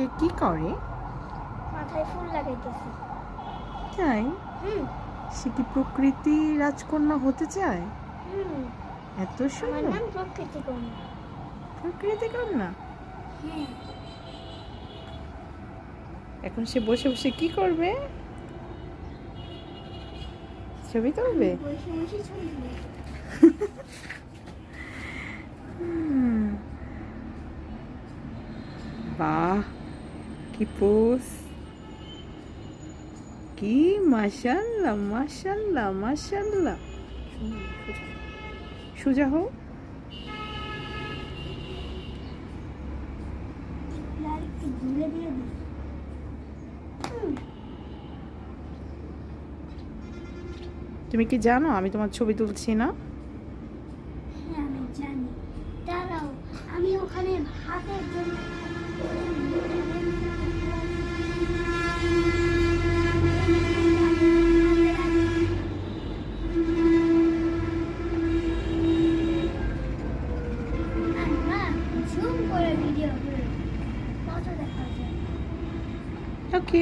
সে কি করে? মাথায় ফুল লাগাইতেছে। তাই? হুম সে কি প্রকৃতি রাজকন্যা হতে চায়? হুম এত আমার সুন্দর। নাম প্রকৃতি কন্যা। প্রকৃতি কন্যা। হ্যাঁ এখন সে বসে বসে কি করবে? ছবি তুলবে? বসে বসে ছবি তুলি। হুম, বাহ, কি পোজ! কি মাশাআল্লাহ, মাশাআল্লাহ, মাশাআল্লাহ। সোজা হও। লাল একটু ঘুরে দিয়ে দিই। তুমি কি জানো আমি তোমার ছবি তুলছি না? হ্যাঁ আমি জানি। দাঁড়াও, আমি ওখানে হাতের জন্য জুম করে ভিডিও করে কত দেখা যায়। ওকে।